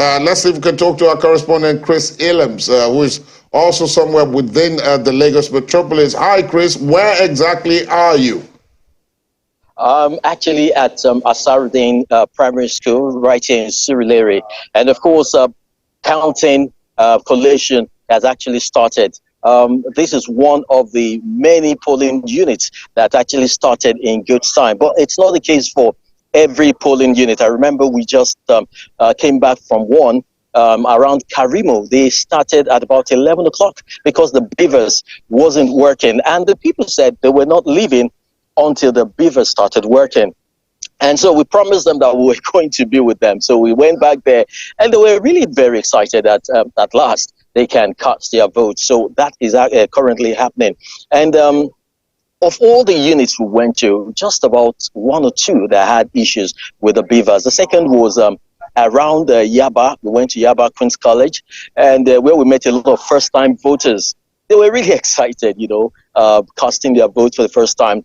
Let's see if we can talk to our correspondent, Chris Ilams, who is also somewhere within the Lagos metropolis. Hi, Chris. Where exactly are you? Actually at Asarudin Primary School right here in Surulere. And of course, counting collation has actually started. This is one of the many polling units that actually started in good time, but it's not the case for every polling unit. I remember we just came back from one around Karimo. They started at about 11 o'clock because the beavers wasn't working, and the people said they were not leaving until the beavers started working. And so we promised them that we were going to be with them. So we went back there, and they were really very excited that at last they can cast their vote. So that is currently happening. And of all the units we went to, just about one or two that had issues with the beavers. The second was around Yaba. We went to Yaba Queen's College, and where we met a lot of first-time voters. They were really excited, casting their vote for the first time.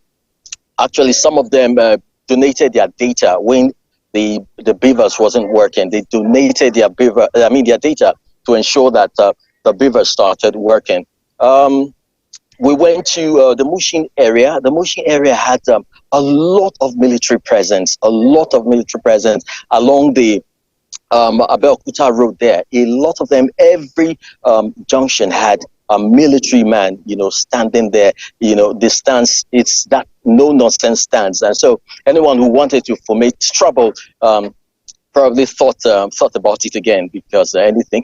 Actually, some of them donated their data when the beavers wasn't working. They donated their data to ensure that the beavers started working. We went to the Mushin area. The Mushin area had a lot of military presence, along the Abeokuta Road there. A lot of them, every junction had a military man, standing there. The stance, it's that no-nonsense stance. And so anyone who wanted to foment trouble probably thought about it again, because anything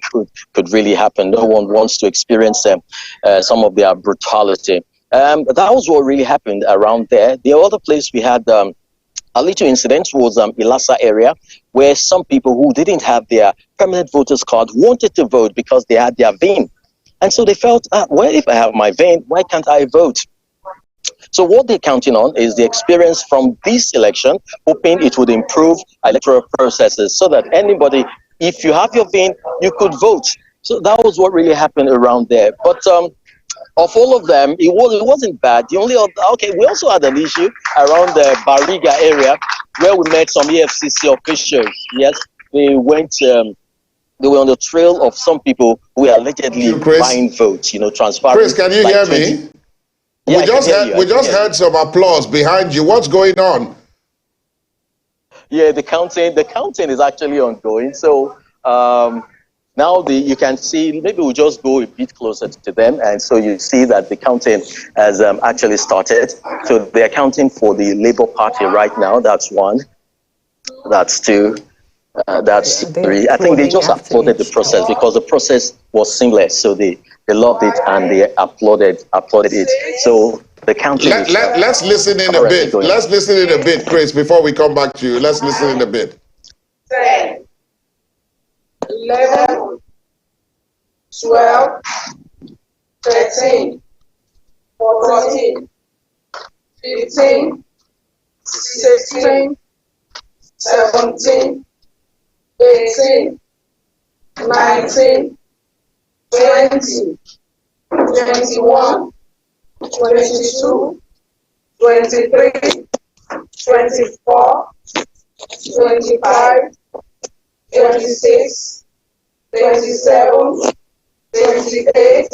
could really happen. No one wants to experience some of their brutality. That was what really happened around there. The other place we had a little incident was Ilasa area, where some people who didn't have their permanent voters card wanted to vote because they had their VIN. And so they felt, well, if I have my VIN, why can't I vote? So what they're counting on is the experience from this election, hoping it would improve electoral processes so that anybody, if you have your VIN, you could vote. So that was what really happened around there. But of all of them, it wasn't bad. The only we also had an issue around the Bariga area where we met some EFCC officials. Yes, they went. They were on the trail of some people who were allegedly buying votes. Transferring. Chris, can you hear me? Yeah, we just heard some applause behind you. What's going on? Yeah, the counting is actually ongoing. So now you can see, maybe we'll just go a bit closer to them, and so you see that the counting has actually started. So they're counting for the Labour Party right now. That's one. That's two. That's three. I think they just applauded the process because the process was seamless. So they loved it and they applauded it. So the counting. Let's listen in a bit. Let's listen in a bit, Chris, before we come back to you. Let's listen in a bit. 10, 11, 12, 13, 14, 15, 16, 17, 18, 19, 20, 21, 22, 23, 24, 25, 26, 27, 28,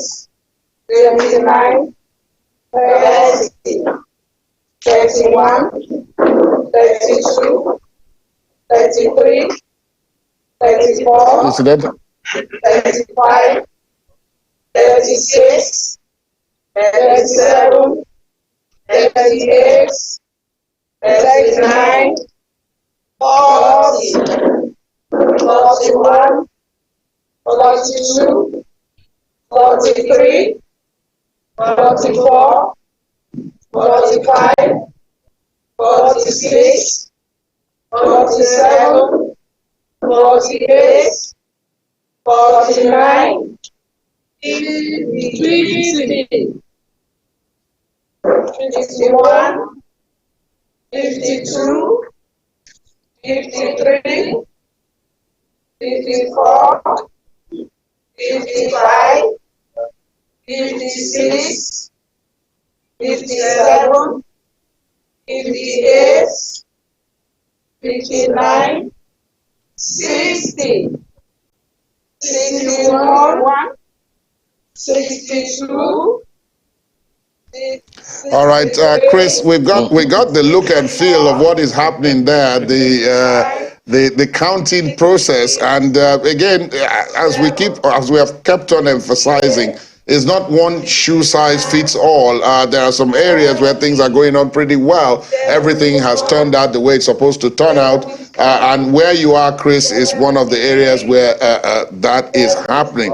29, 30, 31, 32, 33, 34, 35, 36, 37, 38, 39, 40, 41, 42, 43, 44, 45, 46, 47, 48, 49, 50, 51, 52, 53, 54, 55, 56, 57, 58, 59, 60, 61, 62. All right, Chris, we got the look and feel of what is happening there, the counting process, and again, as we have kept on emphasizing, it's not one shoe size fits all. There are some areas where things are going on pretty well. Everything has turned out the way it's supposed to turn out, and where you are, Chris, is one of the areas where that is happening.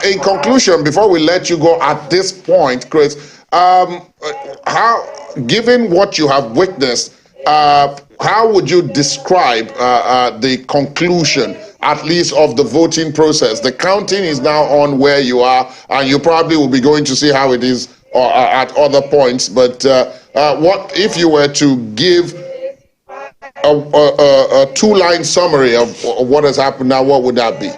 In conclusion, before we let you go at this point, Chris, how, given what you have witnessed, how would you describe the conclusion, at least of the voting process? The counting is now on where you are, and you probably will be going to see how it is at other points. But what if you were to give a two-line summary of what has happened now? What would that be?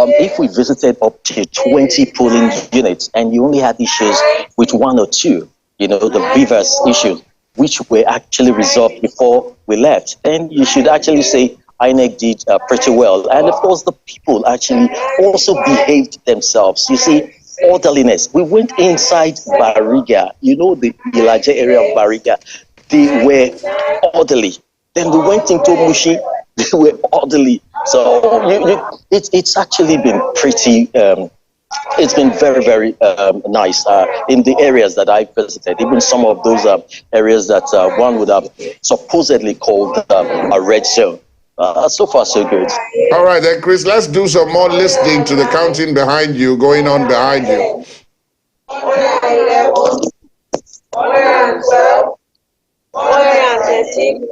If we visited up to 20 polling units and you only had issues with one or two, the reverse issues, which were actually resolved before we left, and you should actually say INEC did pretty well. And of course, the people actually also behaved themselves. You see, orderliness. We went inside Bariga, the Ilaja area of Bariga. They were orderly. Then we went into Mushi, they were orderly. So it's actually been pretty, it's been very, very nice in the areas that I visited, even some of those areas that one would have supposedly called a red zone. So far, so good. All right, then, Chris, let's do some more listening to the counting behind you, going on behind you. 111, 112, 113,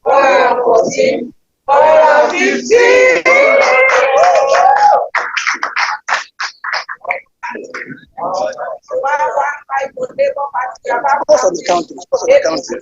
114, 115. Focus on the counting. Focus on the counting.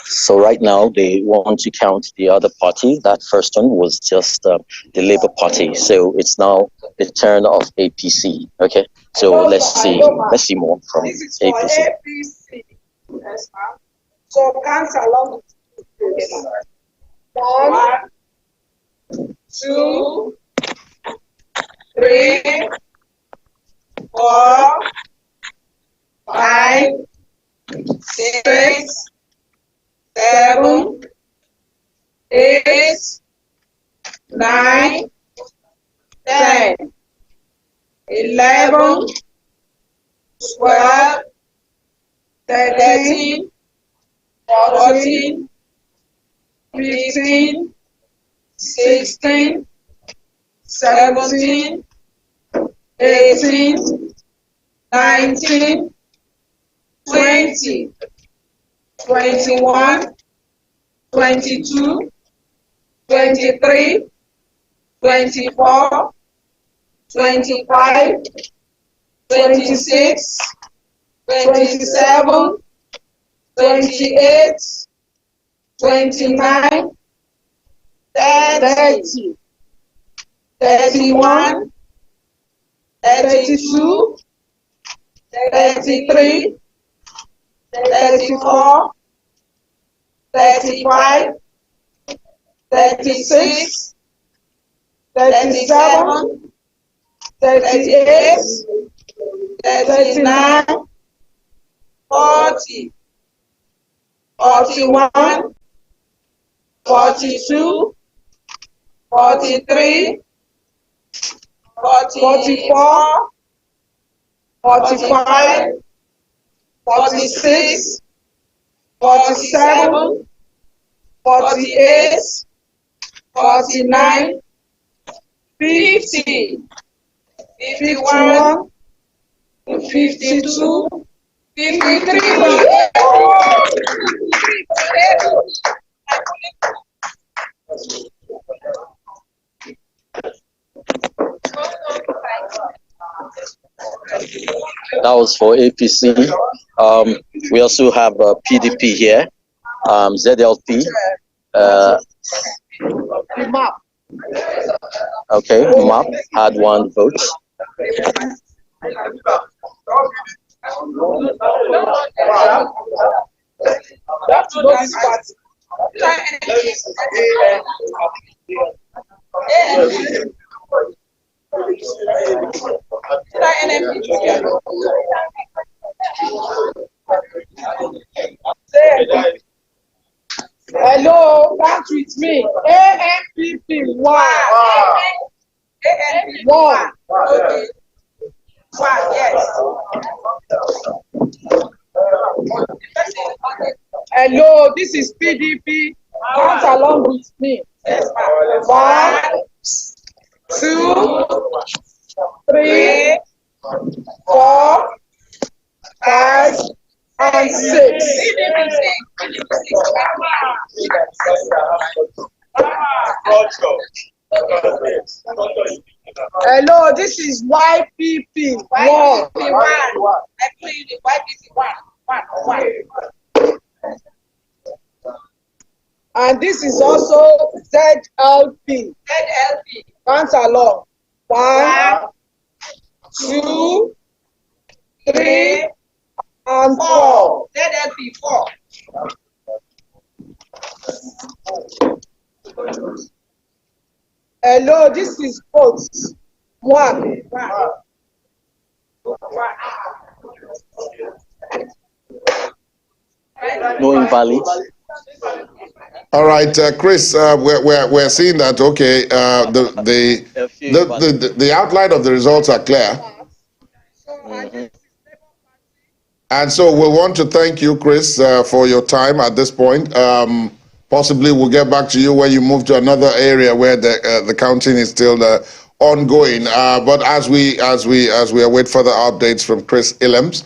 So right now they want to count the other party. That first one was just the Labour Party. So it's now the turn of APC. Okay. So let's see more from APC. Yes, ma'am. So count along. 1, 2, 3, 4, 5, 6, 7, 8, 9, 10, 11, 12, 13, 14, 15, 16, 17, 18, 19, 20, 21, 22, 23, 24, 25, 26, 27, 28, 29, 30, 31, 32, 33, 34, 35, 36, 37, 38, 39, 40, 41, 42, 43, 44, 45, 46, 47, 48, 49, 50, 51, 52, 53. That was for APC. We also have PDP here. ZLP. Map. Okay, MAP had 1 vote. That's to know this party. Hello, count with me. ANPP 1. ANPP 1. Okay. 1, yes. Hello, this is PDP. Count along with me. 1, 2, 3, 4, 5, and 6. Hello, this is YPP 1. And this is also ZLP. Count along. 1, 2, 3, and 4. ZLP 4. Hello, this is votes 1. No invalid. All right, Chris, we're seeing that, okay, the outline of the results are clear. And so we want to thank you, Chris, for your time at this point. Possibly we'll get back to you when you move to another area where the counting is still ongoing. But as we await further updates from Chris Illems,